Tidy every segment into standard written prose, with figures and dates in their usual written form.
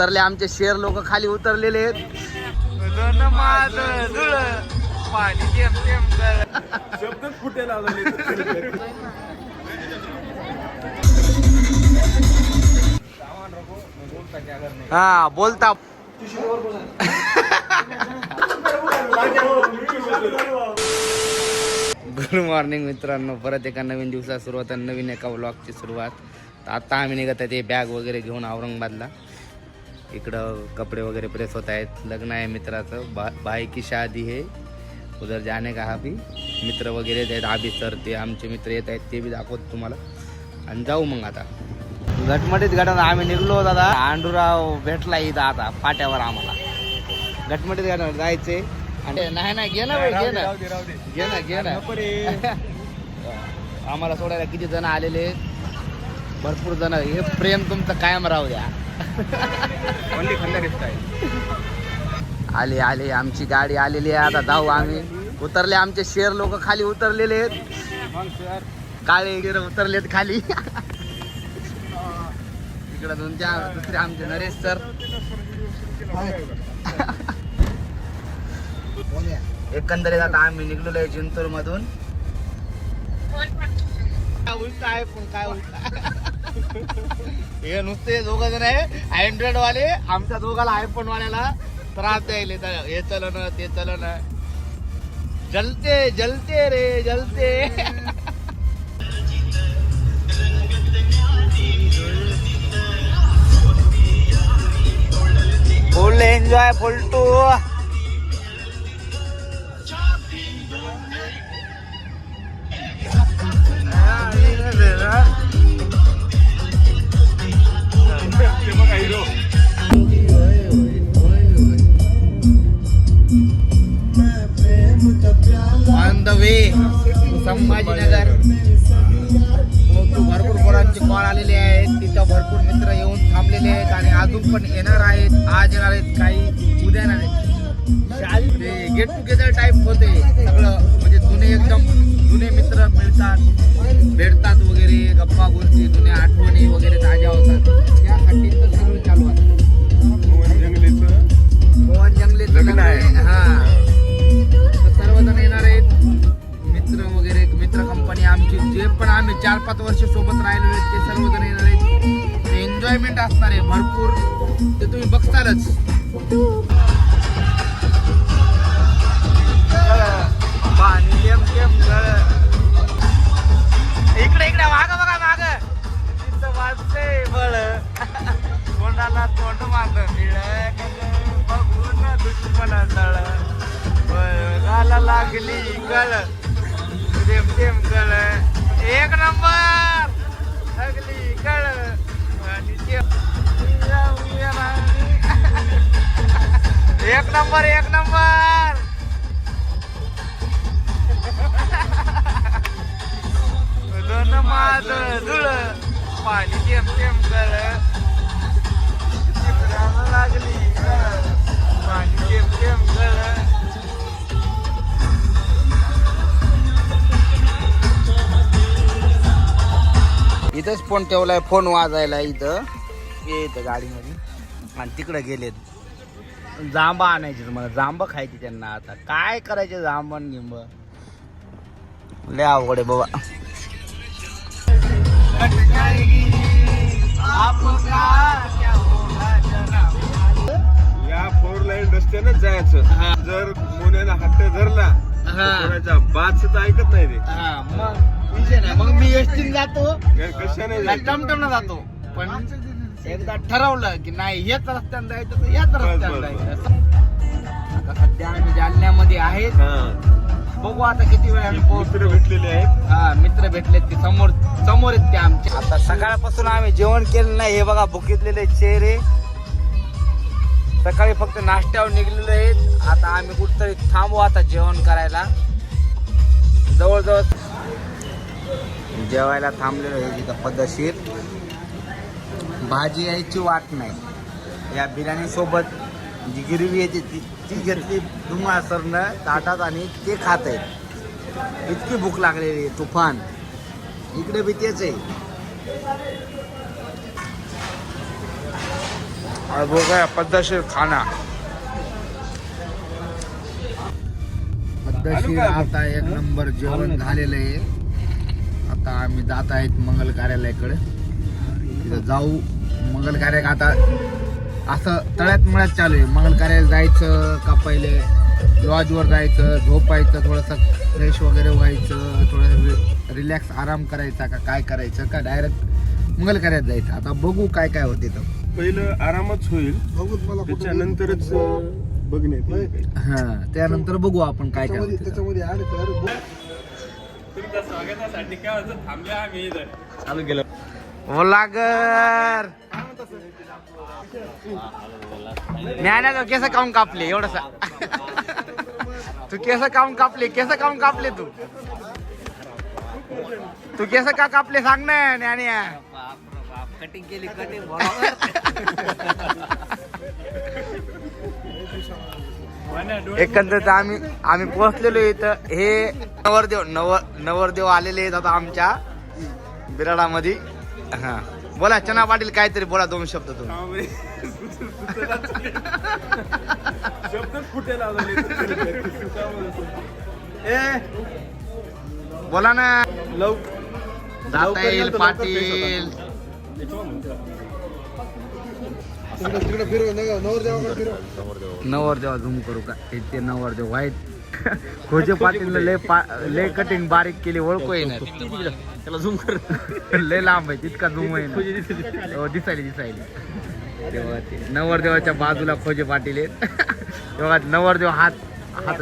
उतरले आमचे शेर लोक खाली उतरलेले आहेत. शब्दच फुटेल आले. हा बोलता. गुड मॉर्निंग मित्रांनो, परत एका नवीन दिवसात सुरुवात, नवीन एका व्लॉगची सुरुवात. तर आता आम्ही निघत आहे ते बॅग वगैरे घेऊन औरंगाबादला. इकडं कपडे वगैरे प्रेस होत आहेत. लग्न आहे मित्राचं, भाई की शादी है, उधर जाने का. भी मित्र वगैरे येत आहेत, आभी सर ते आमचे मित्र येत आहेत, ते बी दाखवतो तुम्हाला. आणि जाऊ मग आता घटमटीत घटात आम्ही निघलो. दादा आंडूराव भेटला इथं आता फाट्यावर आम्हाला. घटमटीत घटात जायचे. आणि नाही घे ना भाई, घे ना आम्हाला सोडायला किती जण आलेले, भरपूर जण. हे प्रेम तुमचं कायम राहू द्या. आले आमची गाडी आलेली आहे. आता जाऊ आम्ही. उतरले आमचे शेर लोक खाली उतरलेले आहेत. काळे वगैरे उतरलेत खाली. इकडे दुसरे आमचे नरेश सर. एकंदरीत आता आम्ही निघलेलो आहे जिंतूर मधून. उलटा आहे पण काय उलटा. हे नुसते दोघ जण आहे अँड्रॉइड वाले. आमच्या दोघाला आयफोन वाल्याला त्रास द्यायले. हे चलन ते चलन. जलते रे जलते. फुल एन्जॉय, फुल टू. On the way Sambhajinagar. भरपूर पोरांचे कॉल आलेले आहेत. तिथं भरपूर मित्र येऊन थांबलेले आहेत आणि अजून पण येणार आहेत. आज येणार आहेत, काही उद्या येणार आहेत. गेट टुगेदर टाईप होते सगळं. म्हणजे जुने मित्र मिळतात, भेटतात वगैरे, गप्पा गोष्टी, जुन्या आठवणी वगैरे ताज्या होतात. त्यासाठी तर सगळं चालू आहे. मोहन जंगलेचं लग्न आहे. हा, सर्वजण येणार आहेत, मित्र वगैरे, मित्र कंपनी आमची. जे पण आम्ही 4-5 वर्ष सोबत राहिलो आहेत ते सर्वजण येणार आहेत. एन्जॉयमेंट असणार आहे भरपूर, ते तुम्ही बघतालच. इकडे माग बघा, माग तिथं वाजते बळ. कोणाला तोंड माग मिळ बघून दुश्मन तळ. बळगाला लागली गळ, देम गळ. एक नंबर लागली गळ. एक नंबर. दोन माझ धुळ पाणी थेंब गळ. लागली पाणी थेंब गळ. इथंच फोन ठेवलाय, फोन वाजायला इथं गाडीमध्ये. आणि तिकडे गेलेत. जांबा आणायचे तुम्हाला, जांब खायची त्यांना. आता काय करायचे जांबन गिंब, लय अवघड आहे बाबा. या 4 लाईन रस्त्यानंच जायचं. जर मोन्याला हट्ट धरला कोणाचा बात सुद्धा ऐकत नाही रे. मग विषय नाही. मग मी एसटीन जातो, कशाने टमटमला जातो. पण एकदा ठरवलं की नाही हेच रस्त्यानं जायचं तर याच रस्त्यानं जायचं. आता सध्या आम्ही जालन्यामध्ये आहेत. बघू आता किती वेळ आम्ही मित्र भेटलेले आहेत. हा, मित्र भेटलेत ते समोर आहेत ते आमचे. आता सकाळपासून आम्ही जेवण केलं नाही. हे बघा भुकीतलेले चेहरे. सकाळी फक्त नाश्त्यावर निघलेले आहेत. आता आम्ही कुठतरी थांबू आता जेवण करायला. जवळजवळ जेवायला थांबलेलो आहे तिथं पद्धतशीर. भाजी यायची वाट नाही. या बिर्याणी सोबत जी गिरवी येते ती घेतली धुमा सरनं ताटात आणि ते खात आहेत. इतकी भूक लागलेली आहे तुफान. इकडे बी तेच आहे. बघा पद्धतशीर खाना. पद्धतशीर आता एक नंबर जेवण झालेलं आहे. आता आम्ही जात आहेत मंगल कार्यालयाकडे. तिथं जाऊ मंगल कार्य. आता असं तळ्यात मळ्यात चालू आहे. मंगल कार्याला जायचं का पहिले लॉजवर जायचं, झोपायचं, थोडंसं फ्रेश वगैरे व्हायचं, थोडं रिलॅक्स आराम करायचा का काय करायचं, का डायरेक्ट मंगल कार्यात जायचं. आता बघू काय काय होते. तर पहिलं आरामच होईल, त्याच्यानंतरच बघण्यात. हा त्यानंतर बघू आपण काय काय होते. त्याच्यामध्ये तुमच्या स्वागतासाठी काय होतं, थांबले आम्ही इथं. चालू केलं ओलागर ज्ञानाचं केस काऊन कापले एवढसा. तू केस काऊन कापले, केस काऊन कापले तू केस का कापले सांग ना ज्ञानिया. कटिंग केली कटिंग एकंदरीत आम्ही पोहोचलेलो इथं. हे नवरदेव आलेले आहेत आता आमच्या बिराडामध्ये. हा बोला चना पाटील, काहीतरी बोला, 2 शब्द तुम्ही. शब्द फुटेला बोला ना. लव जाता येईल पाटील. नवरदेवा झूम करू का. ते नवरदेव व्हाईट. खोजे पाटील लय कटिंग बारीक केली, ओळखू येणार. त्याला झूम कर. लय लांब आहे, तितका झूम दिसायली. तेव्हा ते नवरदेवाच्या बाजूला खोजे पाटील आहेत. तेव्हा नवरदेव हात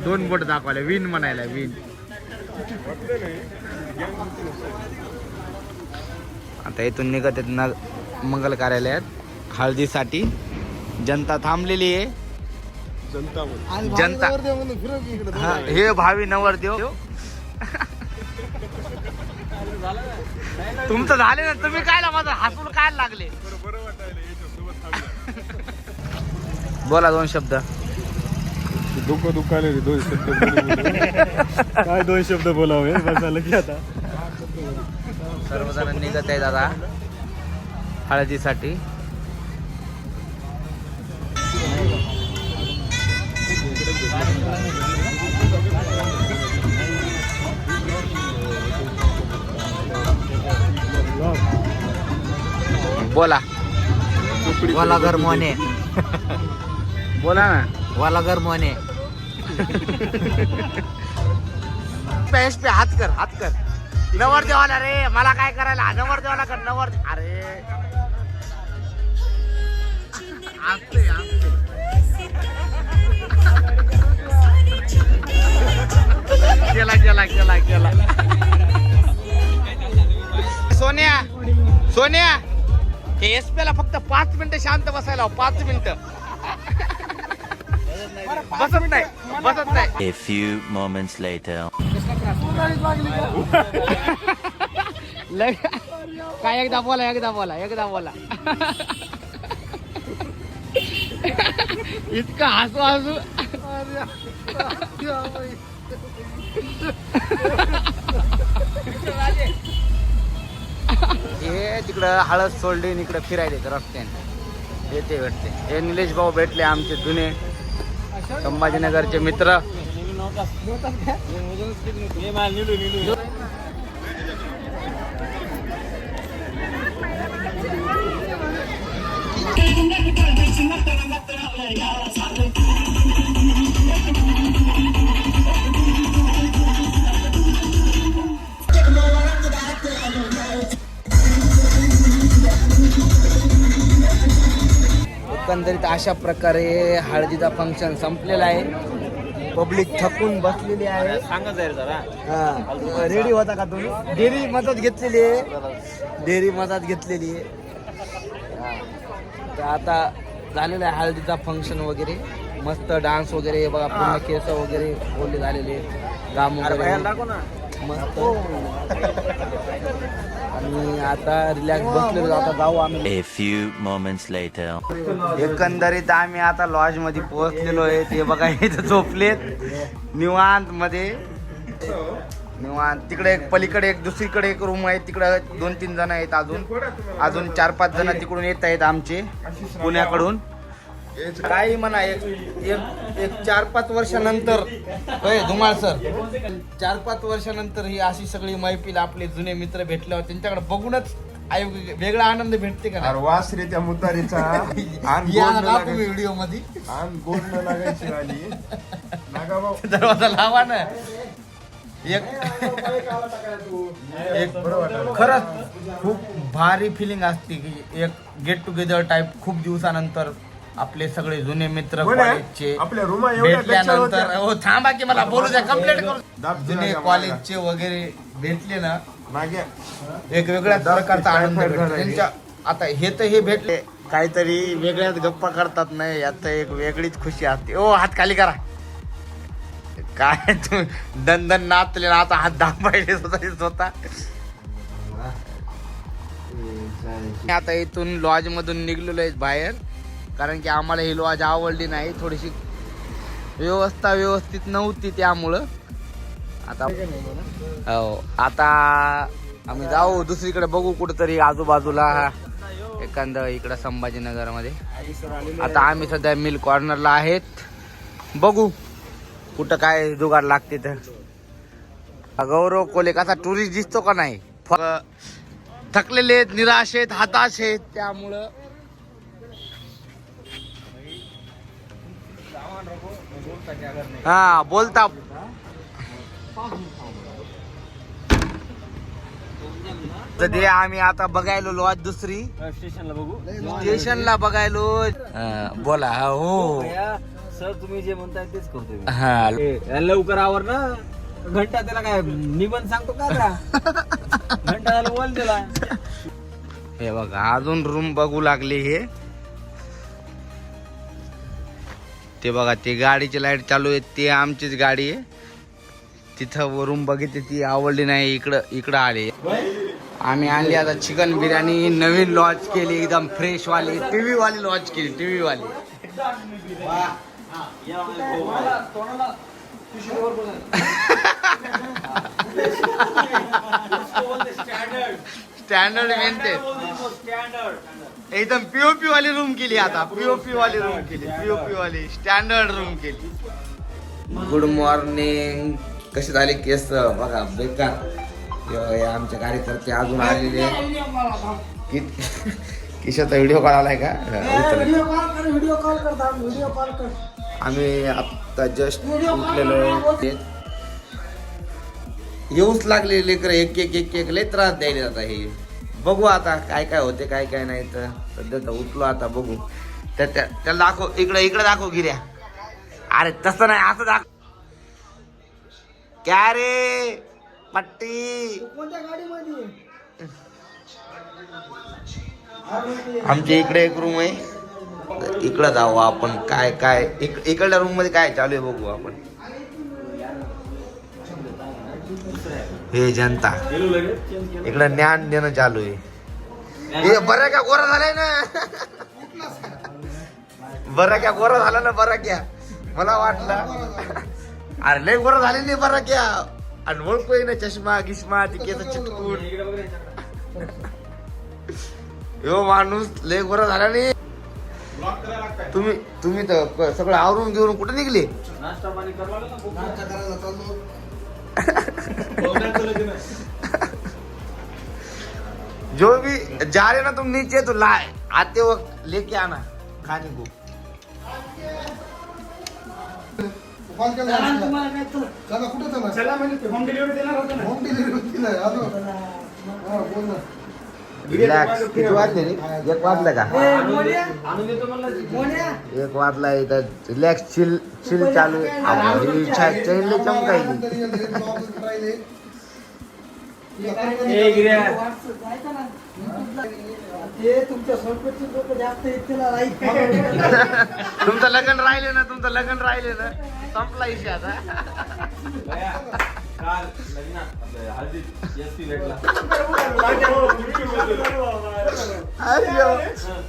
2 बोट दाखवले, विन म्हणायला विन. आता इथून निघत आहेत मंगल कार्यालयात हळदीसाठी. जनता थांबलेली आहे. जनता हा, हे भावी नवरदेव. तुमचं झाले ना, तुम्ही काय माझं हसून काय लागले. बोला 2 शब्द. डोकं दुखायला रे, 2 शब्द काय 2 शब्द बोलावे बसायला की. आता सर्वजण निघत आहे दादा हळदीसाठी. बोला वालागर मोने. बोला ना. वालागर मोने. पे हात कर. नवरदेवाला रे, मला काय करायला. नवरदेवाला कर. अरे असते. केला. सोन्या हे एसपीला फक्त 5 मिनिटं शांत बसायला. 5 मिनिटं बसत नाही. A few moments later. काय एकदा बोला. इतका हसू. हे तिकडं हळद सोडली, इकडे फिरायले रस्त्याने येते भेटते. हे निलेश भाऊ भेटले, आमचे जुने संभाजीनगरचे मित्र. एकंदरीत अशा प्रकारे हळदीचा फंक्शन संपलेला आहे. पब्लिक थकून बसलेली आहे. सांगा जरा जरा. हा रेडी होता का तुम्ही. डेअरी मदत घेतलेली आहे. तर आता झालेलं आहे हळदीचा फंक्शन वगैरे. मस्त डान्स वगैरे बघा, पूर्ण केस वगैरे ओले झालेले, गाम वगैरे मस्त. आणि आता रिलॅक्स बसलेलो. आता जाऊ आम्ही. A few moments later. एकंदरीत आम्ही आता लॉज मध्ये पोहोचलेलो आहे. ते बघा इथे झोपलेत निवांत मध्ये. तिकडे एक, पलीकडे एक, दुसरीकडे एक रूम आहे. तिकडे 2-3 जण आहेत. अजून 4-5 जण तिकडून येत आहेत आमचे पुण्याकडून. काही म्हणा एक 4-5 वर्षानंतर होय धुमाळ सर 4-5 वर्षानंतर ही अशी सगळी मैफिल आपले जुने मित्र भेटल्यावर त्यांच्याकडे बघूनच वेगळा आनंद भेटते का अरे वास रे त्या मुतारीचा व्हिडिओ मध्ये गोड न लागायची आली नागा भाऊ दरवाजा लावा ना एक खरंच खूप भारी फिलिंग असते की एक गेट टुगेदर टाइप खूप दिवसानंतर आपले सगळे जुने मित्र कॉलेजचे आपल्या रूम भेटल्यानंतर हो थांबा की मला बोलू द्या कंप्लीट करू जुने कॉलेजचे वगैरे भेटले ना एक वेगळ्याच प्रकारचा आनंद भेटतो त्यांच्या आता हे भेटले काहीतरी वेगळ्याच गप्पा करतात नाही आता एक वेगळीच खुशी असते ओ हात खाली करा काय तू दन नाचले ना आता हात दाबायले स्वतः आता इथून लॉज मधून निघलेलो आहे बाहेर कारण की आम्हाला ही लॉज आवडली नाही थोडीशी व्यवस्थित नव्हती त्यामुळं आता हो आता आम्ही जाऊ दुसरीकडे बघू कुठेतरी आजूबाजूला एखादं इकडं संभाजीनगर मध्ये आता आम्ही सध्या मिल कॉर्नरला आहेत बघू कुठं काय जुगाड लागते तर गौरव कोले कसा टुरिस्ट दिसतो का नाही थकलेले आहेत निराश आहेत हताश आहेत त्यामुळं हा बोलता ते आम्ही आता बघायलो लॉज दुसरी स्टेशनला बघायलो बोला हो सर तुम्ही जे म्हणताय तेच करतोय हा लवकर आवर ना घंटा त्याला काय निबंध सांगतो का घंटा झाला बोल त्याला हे बघा अजून रूम बघू लागले हे ते बघा ते गाडीची लाईट चालू आहे ते आमचीच गाडी आहे तिथं रूम बघितली ती आवडली नाही इकडं आले आम्ही आणली आता चिकन बिर्याणी नवीन लॉन्च केली एकदम फ्रेश वाली टीव्ही वाली लॉन्च केली टीव्ही वाली स्टँडर्ड मेंटेन एकदम पीओपी वाली रूम केली आता पीओपी वाली रूम केली पीओपी वाली स्टँडर्ड रूम केली गुड मॉर्निंग कसे झाले केस बघा बेकार आमच्या कार्यकर्ते अजून आलेले किशोरचा व्हिडिओ कॉल आलाय का आम्ही आता जस्ट उठलेलो येऊच लागले लेकर एक लय त्रास द्यायला आता हे बघू आता काय काय होते काय काय नाही तर सध्या तर उठलो आता बघू त्याला दाखव इकडे दाखव गिऱ्या अरे तसं नाही असं दाखव क्या रे पट्टी आमच्या इकडे एक रूम आहे इकडं जाऊ आपण काय इकडल्या रूम मध्ये काय चालू आहे बघू आपण हे जनता इकडं ज्ञान देणं चालू आहे बरं क्या गोरा झालाय ना बरं क्या गोरा झाला ना बरं क्या मला वाटलं अरे लय गोरा झाले नाही बरं क्या आणि ओळखतोय ना चष्मा गिष्मा ती केस चिटकून यो माणूस लय गोरा झाला नाही तुम्ही तर सगळं आवरून घेऊन कुठे निघले जो भी जा रहे ना तुम नीचे तो लाए आते वक्त लेके आना खाने को रिलॅक्स किती वाजले रे एक वाजला का एक वाजला इथं रिलॅक्स चिल चालू चैनले चमकायली तुमचं लग्न राहिले ना संपला इशे आता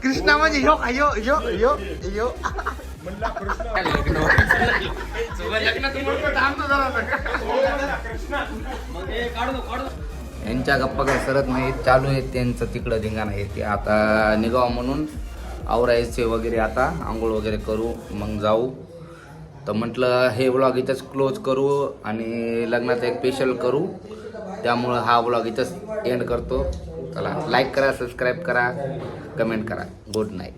कृष्णा म्हणजे ह्यो यांच्या गप्पा काय सरत नाही चालू आहेत त्यांचं तिकडं धिंगाणा येते आता निघावं म्हणून आवरायचे वगैरे आता, आंघोळ वगैरे करू मग जाऊ. तर म्हटलं हे व्लॉग इथंच क्लोज करू आणि लग्नाचा एक स्पेशल करू. त्यामुळं हा व्लॉग इथंच एंड करतो. चला, लाईक करा, सबस्क्राईब करा, कमेंट करा. Good night.